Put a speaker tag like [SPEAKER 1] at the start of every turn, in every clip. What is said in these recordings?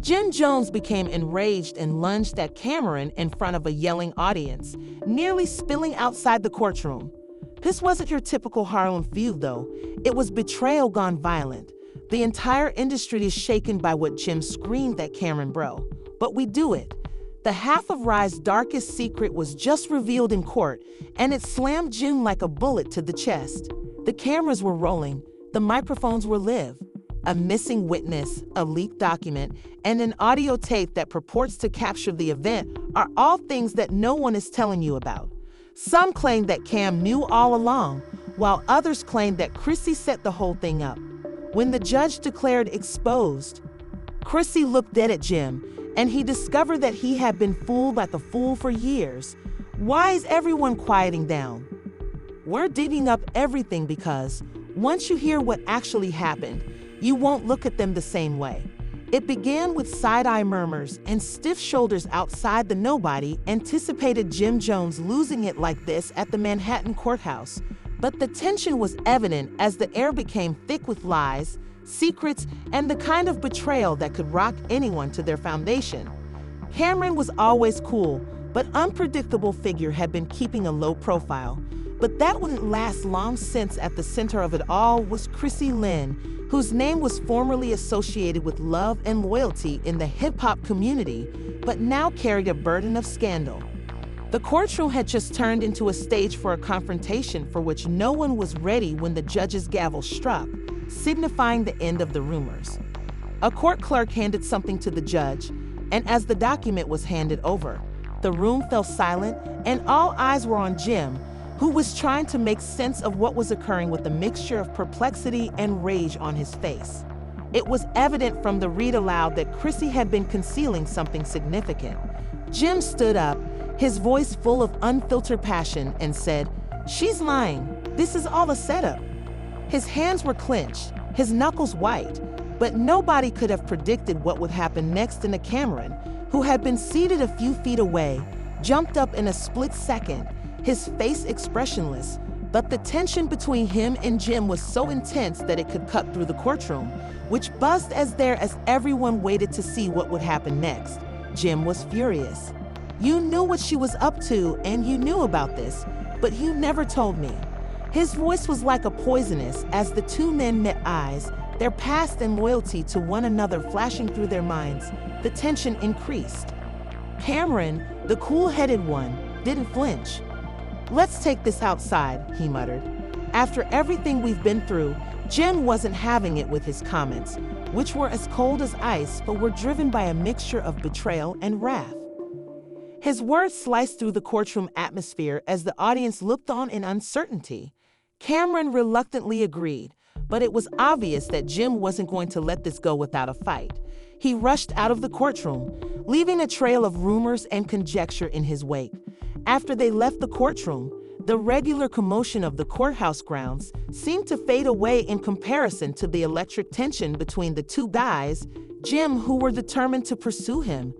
[SPEAKER 1] Jim Jones became enraged and lunged at Cameron in front of a yelling audience, nearly spilling outside the courtroom. This wasn't your typical Harlem feud, though. It was betrayal gone violent. The entire industry is shaken by what Jim screamed at Cameron, bro. But we do it. The half of Rye's darkest secret was just revealed in court, and it slammed Jim like a bullet to the chest. The cameras were rolling, the microphones were live. A missing witness, a leaked document, and an audio tape that purports to capture the event are all things that no one is telling you about. Some claim that Cam knew all along, while others claim that Chrissy set the whole thing up. When the judge declared exposed, Chrissy looked dead at Jim, and he discovered that he had been fooled like a fool for years. Why is everyone quieting down? We're digging up everything because once you hear what actually happened, you won't look at them the same way. It began with side-eye murmurs and stiff shoulders outside the nobody anticipated Jim Jones losing it like this at the Manhattan courthouse. But the tension was evident as the air became thick with lies, secrets, and the kind of betrayal that could rock anyone to their foundation. Cameron was always cool, but unpredictable figure had been keeping a low profile. But that wouldn't last long since at the center of it all was Chrissy Lynn, whose name was formerly associated with love and loyalty in the hip-hop community, but now carried a burden of scandal. The courtroom had just turned into a stage for a confrontation for which no one was ready when the judge's gavel struck, signifying the end of the rumors. A court clerk handed something to the judge, and as the document was handed over, the room fell silent and all eyes were on Jim, who was trying to make sense of what was occurring with a mixture of perplexity and rage on his face. It was evident from the read aloud that Chrissy had been concealing something significant. Jim stood up, his voice full of unfiltered passion, and said, "She's lying. This is all a setup." His hands were clenched, his knuckles white, but nobody could have predicted what would happen next in Cameron, who had been seated a few feet away, jumped up in a split second, his face expressionless, but the tension between him and Jim was so intense that it could cut through the courtroom, which buzzed as everyone waited to see what would happen next. Jim was furious. "You knew what she was up to, and you knew about this, but you never told me." His voice was like a poisonous as the two men met eyes, their past and loyalty to one another flashing through their minds. The tension increased. Cameron, the cool-headed one, didn't flinch. "Let's take this outside," he muttered. After everything we've been through, Jim wasn't having it with his comments, which were as cold as ice but were driven by a mixture of betrayal and wrath. His words sliced through the courtroom atmosphere as the audience looked on in uncertainty. Cameron reluctantly agreed, but it was obvious that Jim wasn't going to let this go without a fight. He rushed out of the courtroom, leaving a trail of rumors and conjecture in his wake. After they left the courtroom, the regular commotion of the courthouse grounds seemed to fade away in comparison to the electric tension between the two guys, Jim, who were determined to pursue him.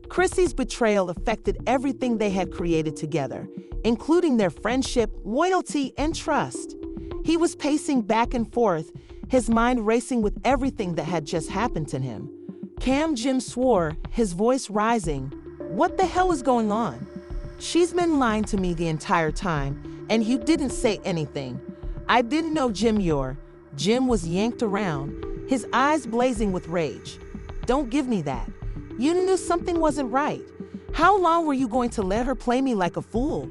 [SPEAKER 1] Chrissy's betrayal affected everything they had created together, including their friendship, loyalty, and trust. He was pacing back and forth, his mind racing with everything that had just happened to him. Jim swore, his voice rising. "What the hell is going on? She's been lying to me the entire time, and you didn't say anything. I didn't know Jim Jim was yanked around, his eyes blazing with rage. "Don't give me that. You knew something wasn't right. How long were you going to let her play me like a fool?"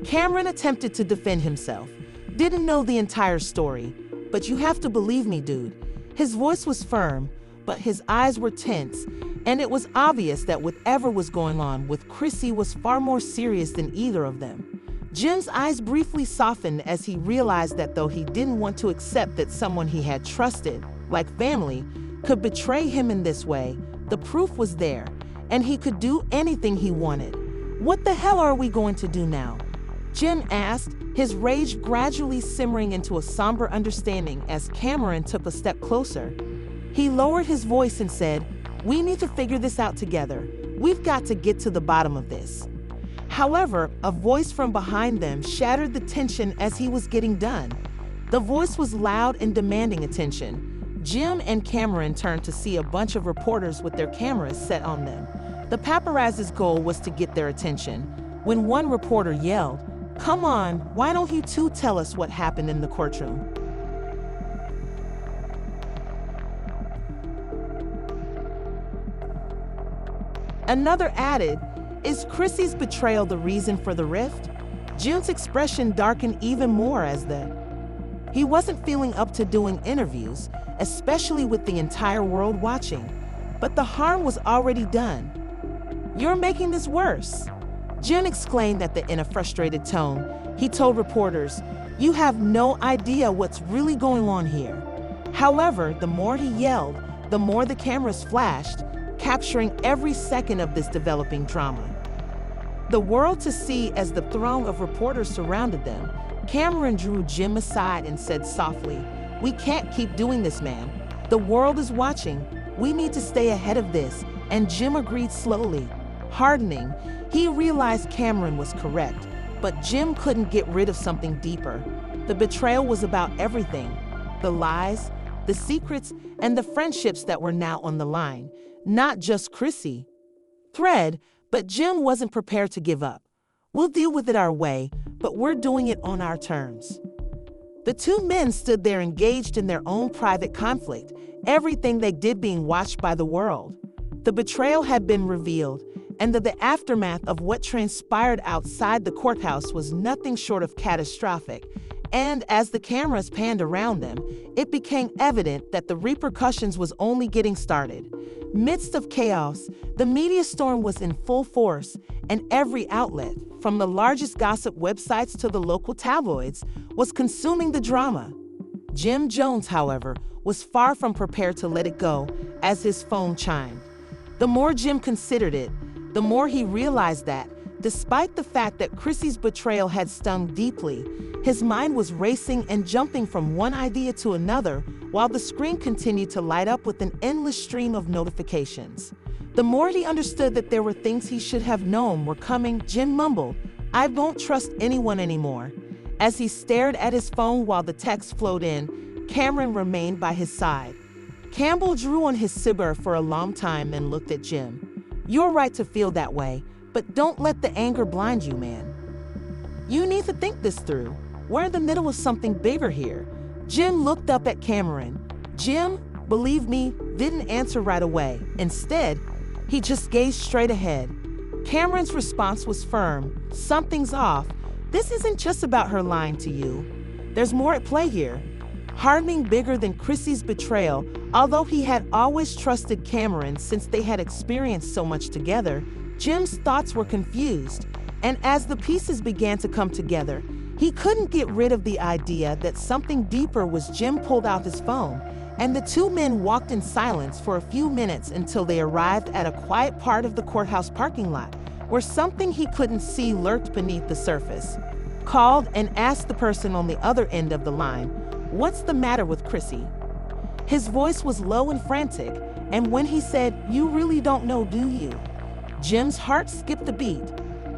[SPEAKER 1] Cameron attempted to defend himself. "Didn't know the entire story, but you have to believe me, dude." His voice was firm, but his eyes were tense, and it was obvious that whatever was going on with Chrissy was far more serious than either of them. Jim's eyes briefly softened as he realized that though he didn't want to accept that someone he had trusted, like family, could betray him in this way, the proof was there, and he could do anything he wanted. "What the hell are we going to do now?" Jim asked, his rage gradually simmering into a somber understanding as Cameron took a step closer. He lowered his voice and said, "We need to figure this out together. We've got to get to the bottom of this." However, a voice from behind them shattered the tension as he was getting done. The voice was loud and demanding attention. Jim and Cameron turned to see a bunch of reporters with their cameras set on them. The paparazzi's goal was to get their attention. When one reporter yelled, "Come on, why don't you two tell us what happened in the courtroom?" Another added, "Is Chrissy's betrayal the reason for the rift?" Jim's expression darkened even more as he wasn't feeling up to doing interviews, especially with the entire world watching. But the harm was already done. "You're making this worse," Jim exclaimed in a frustrated tone. He told reporters, "You have no idea what's really going on here." However, the more he yelled, the more the cameras flashed, capturing every second of this developing drama. The world to see as the throng of reporters surrounded them, Cameron drew Jim aside and said softly, "We can't keep doing this, man. The world is watching. We need to stay ahead of this." And Jim agreed slowly. Hardening, he realized Cameron was correct, but Jim couldn't get rid of something deeper. The betrayal was about everything: the lies, the secrets, and the friendships that were now on the line, not just Chrissy. But Jim wasn't prepared to give up. "We'll deal with it our way, but we're doing it on our terms." The two men stood there engaged in their own private conflict, everything they did being watched by the world. The betrayal had been revealed, and the aftermath of what transpired outside the courthouse was nothing short of catastrophic. And as the cameras panned around them, it became evident that the repercussions was only getting started. Midst of chaos, the media storm was in full force, and every outlet, from the largest gossip websites to the local tabloids, was consuming the drama. Jim Jones, however, was far from prepared to let it go as his phone chimed. The more Jim considered it, the more he realized that, despite the fact that Chrissy's betrayal had stung deeply, his mind was racing and jumping from one idea to another while the screen continued to light up with an endless stream of notifications. The more he understood that there were things he should have known were coming, Jim mumbled, "I won't trust anyone anymore." As he stared at his phone while the text flowed in, Cameron remained by his side. Campbell drew on his cigar for a long time and looked at Jim. "You're right to feel that way, but don't let the anger blind you, man. You need to think this through. We're in the middle of something bigger here." Jim looked up at Cameron. Jim, believe me, didn't answer right away. Instead, he just gazed straight ahead. Cameron's response was firm. "Something's off. This isn't just about her lying to you. There's more at play here." Hardening bigger than Chrissy's betrayal, although he had always trusted Cameron since they had experienced so much together, Jim's thoughts were confused. And as the pieces began to come together, he couldn't get rid of the idea that something deeper was. Jim pulled out his phone, and the two men walked in silence for a few minutes until they arrived at a quiet part of the courthouse parking lot, where something he couldn't see lurked beneath the surface. Called and asked the person on the other end of the line, "What's the matter with Chrissy?" His voice was low and frantic, and when he said, "You really don't know, do you?" Jim's heart skipped a beat.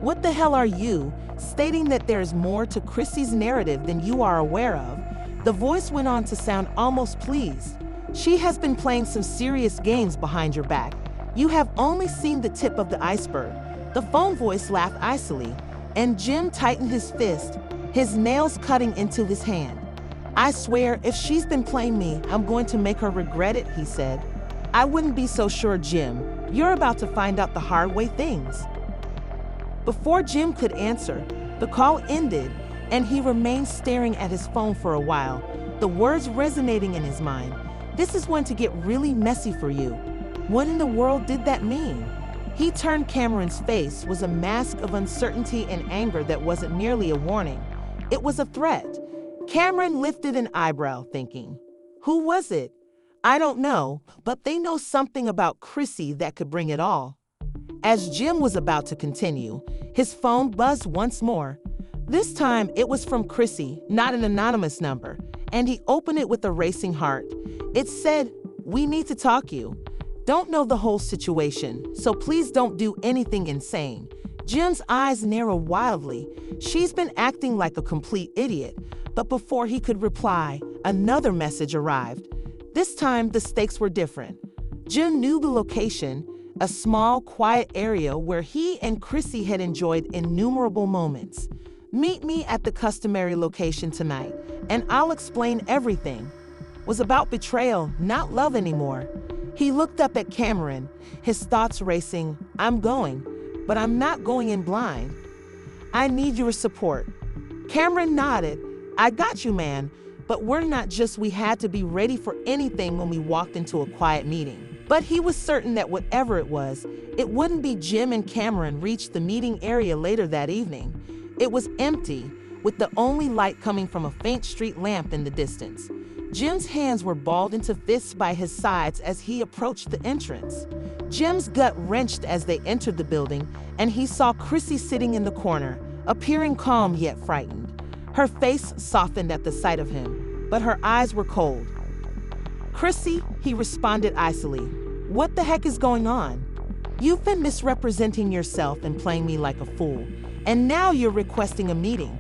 [SPEAKER 1] "What the hell are you?" Stating that there is more to Chrissy's narrative than you are aware of, the voice went on to sound almost pleased. "She has been playing some serious games behind your back. You have only seen the tip of the iceberg." The phone voice laughed icily, and Jim tightened his fist, his nails cutting into his hand. "I swear, if she's been playing me, I'm going to make her regret it," he said. "I wouldn't be so sure, Jim. You're about to find out the hard way things." Before Jim could answer, the call ended, and he remained staring at his phone for a while, the words resonating in his mind. "This is going to get really messy for you. What in the world did that mean?" He turned. Cameron's face was a mask of uncertainty and anger that wasn't merely a warning. It was a threat. Cameron lifted an eyebrow, thinking, "Who was it?" "I don't know, but they know something about Chrissy that could bring it all." As Jim was about to continue, his phone buzzed once more. This time, it was from Chrissy, not an anonymous number, and he opened it with a racing heart. It said, "We need to talk you. Don't know the whole situation, so please don't do anything insane." Jim's eyes narrowed wildly. She's been acting like a complete idiot. But before he could reply, another message arrived. This time, the stakes were different. Jim knew the location, a small, quiet area where he and Chrissy had enjoyed innumerable moments. "Meet me at the customary location tonight, and I'll explain everything." Was about betrayal, not love anymore. He looked up at Cameron, his thoughts racing. "I'm going, but I'm not going in blind. I need your support." Cameron nodded. "I got you, man, but we're not just we had to be ready for anything when we walked into a quiet meeting." But he was certain that whatever it was, it wouldn't be. Jim and Cameron reached the meeting area later that evening. It was empty, with the only light coming from a faint street lamp in the distance. Jim's hands were balled into fists by his sides as he approached the entrance. Jim's gut wrenched as they entered the building, and he saw Chrissy sitting in the corner, appearing calm yet frightened. Her face softened at the sight of him, but her eyes were cold. "Chrissy," he responded icily, "what the heck is going on? You've been misrepresenting yourself and playing me like a fool, and now you're requesting a meeting."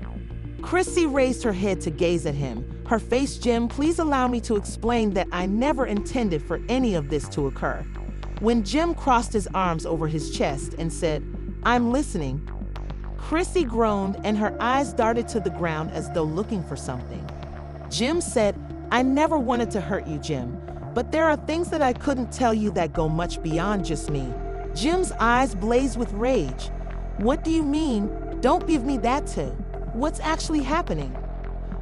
[SPEAKER 1] Chrissy raised her head to gaze at him, her face. "Jim, please allow me to explain that I never intended for any of this to occur." When Jim crossed his arms over his chest and said, "I'm listening," Chrissy groaned and her eyes darted to the ground as though looking for something. Jim said, "I never wanted to hurt you, Jim, but there are things that I couldn't tell you that go much beyond just me." Jim's eyes blazed with rage. "What do you mean? Don't give me that too. What's actually happening?"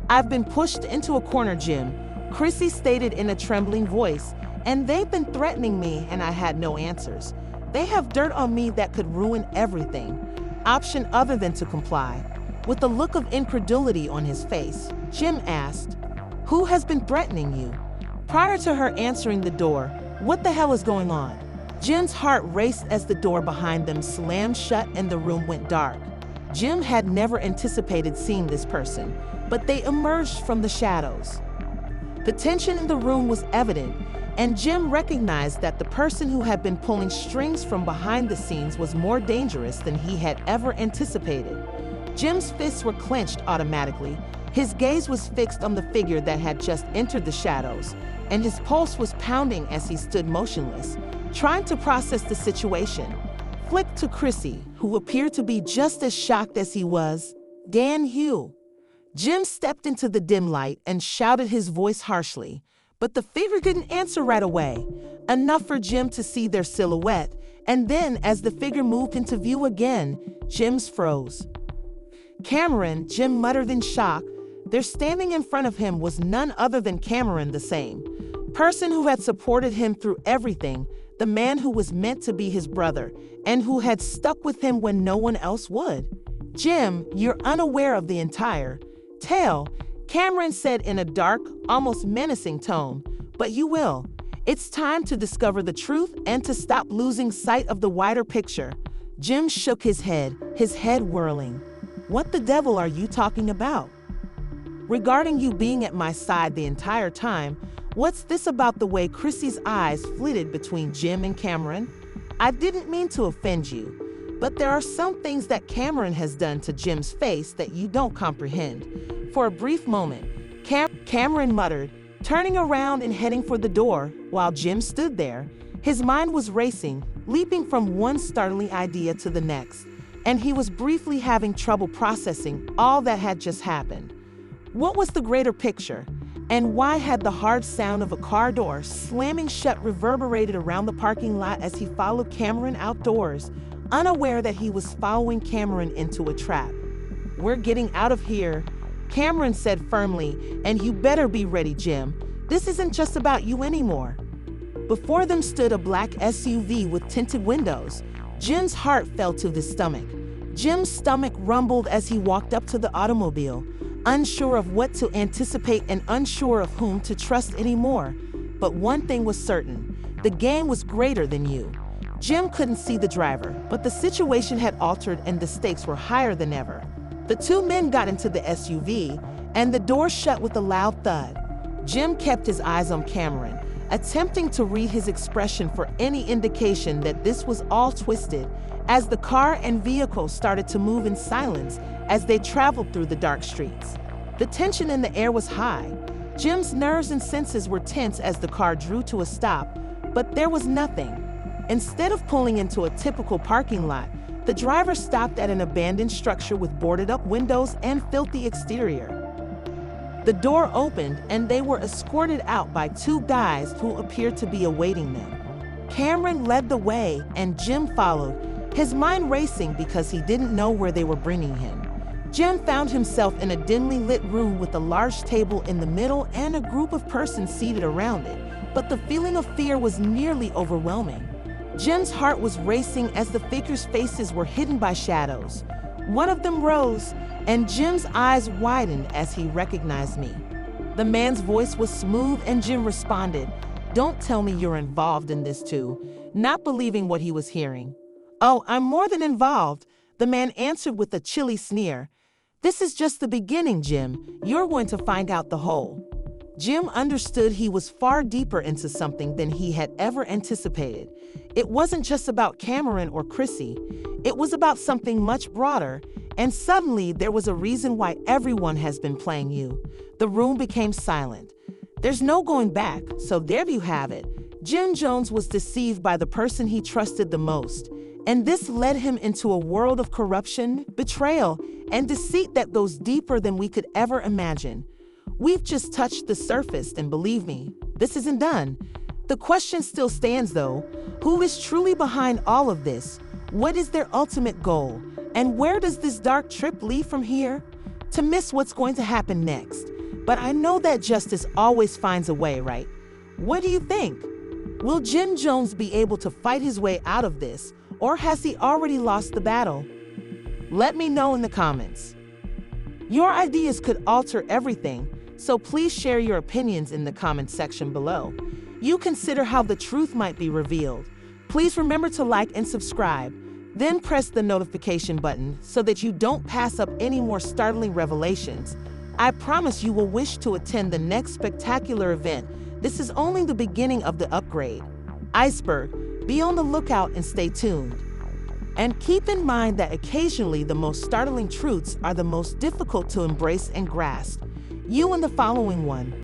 [SPEAKER 1] "I've been pushed into a corner, Jim," Chrissy stated in a trembling voice, "and they've been threatening me and I had no answers. They have dirt on me that could ruin everything. Option other than to comply." With a look of incredulity on his face, Jim asked, "Who has been threatening you?" Prior to her answering the door, "What the hell is going on?" Jim's heart raced as the door behind them slammed shut and the room went dark. Jim had never anticipated seeing this person, but they emerged from the shadows. The tension in the room was evident, and Jim recognized that the person who had been pulling strings from behind the scenes was more dangerous than he had ever anticipated. Jim's fists were clenched automatically. His gaze was fixed on the figure that had just entered the shadows, and his pulse was pounding as he stood motionless, trying to process the situation. Flipped to Chrissy, who appeared to be just as shocked as he was. "Dan Hugh." Jim stepped into the dim light and shouted his voice harshly, but the figure didn't answer right away, enough for Jim to see their silhouette, and then as the figure moved into view again, Jim's froze. "Cameron," Jim muttered in shock. There standing in front of him was none other than Cameron, the same person who had supported him through everything, the man who was meant to be his brother, and who had stuck with him when no one else would. "Jim, you're unaware of the entire tale," Cameron said in a dark, almost menacing tone, "but you will. It's time to discover the truth and to stop losing sight of the wider picture." Jim shook his head whirling. "What the devil are you talking about? Regarding you being at my side the entire time, what's this about?" The way Chrissy's eyes flitted between Jim and Cameron. "I didn't mean to offend you, but there are some things that Cameron has done to Jim's face that you don't comprehend." For a brief moment, Cameron muttered, turning around and heading for the door, while Jim stood there. His mind was racing, leaping from one startling idea to the next, and he was briefly having trouble processing all that had just happened. What was the greater picture? And why had the hard sound of a car door slamming shut reverberated around the parking lot as he followed Cameron outdoors, unaware that he was following Cameron into a trap? "We're getting out of here," Cameron said firmly, "and you better be ready, Jim. This isn't just about you anymore." Before them stood a black SUV with tinted windows. Jim's heart fell to his stomach. Jim's stomach rumbled as he walked up to the automobile, unsure of what to anticipate and unsure of whom to trust anymore. But one thing was certain, the game was greater than you. Jim couldn't see the driver, but the situation had altered and the stakes were higher than ever. The two men got into the SUV, and the door shut with a loud thud. Jim kept his eyes on Cameron, attempting to read his expression for any indication that this was all twisted, as the car and vehicle started to move in silence as they traveled through the dark streets. The tension in the air was high. Jim's nerves and senses were tense as the car drew to a stop, but there was nothing. Instead of pulling into a typical parking lot, the driver stopped at an abandoned structure with boarded-up windows and filthy exterior. The door opened and they were escorted out by two guys who appeared to be awaiting them. Cameron led the way and Jim followed, his mind racing because he didn't know where they were bringing him. Jim found himself in a dimly lit room with a large table in the middle and a group of persons seated around it, but the feeling of fear was nearly overwhelming. Jim's heart was racing as the figures' faces were hidden by shadows. One of them rose, and Jim's eyes widened as he recognized me. The man's voice was smooth and Jim responded, "Don't tell me you're involved in this too," not believing what he was hearing. "Oh, I'm more than involved," the man answered with a chilly sneer. "This is just the beginning, Jim. You're going to find out the whole." Jim understood he was far deeper into something than he had ever anticipated. It wasn't just about Cameron or Chrissy. It was about something much broader, and suddenly there was a reason why everyone has been playing you. The room became silent. There's no going back, so there you have it. Jim Jones was deceived by the person he trusted the most, and this led him into a world of corruption, betrayal, and deceit that goes deeper than we could ever imagine. We've just touched the surface, and believe me, this isn't done. The question still stands though, who is truly behind all of this? What is their ultimate goal? And where does this dark trip lead from here? To miss what's going to happen next. But I know that justice always finds a way, right? What do you think? Will Jim Jones be able to fight his way out of this, or has he already lost the battle? Let me know in the comments. Your ideas could alter everything, so please share your opinions in the comment section below. You consider how the truth might be revealed. Please remember to like and subscribe, then press the notification button so that you don't pass up any more startling revelations. I promise you will wish to attend the next spectacular event. This is only the beginning of the upgrade. Iceberg, be on the lookout and stay tuned. And keep in mind that occasionally the most startling truths are the most difficult to embrace and grasp. You in the following one.